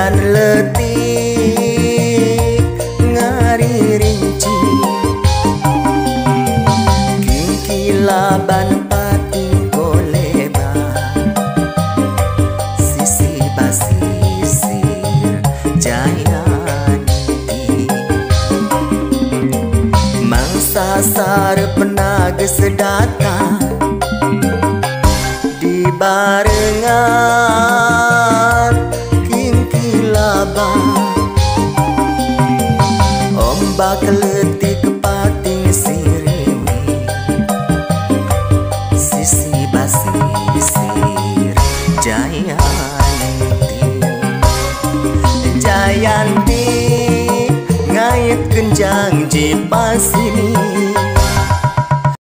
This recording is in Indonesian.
dan letik ngari rinci kingkilaban pati goleba sisi basisir jayanti mangsasar penages datang di barengan kingkilaban ombak letik pating siriwi sisi basisir Jayanti ngayet kenjang jipasini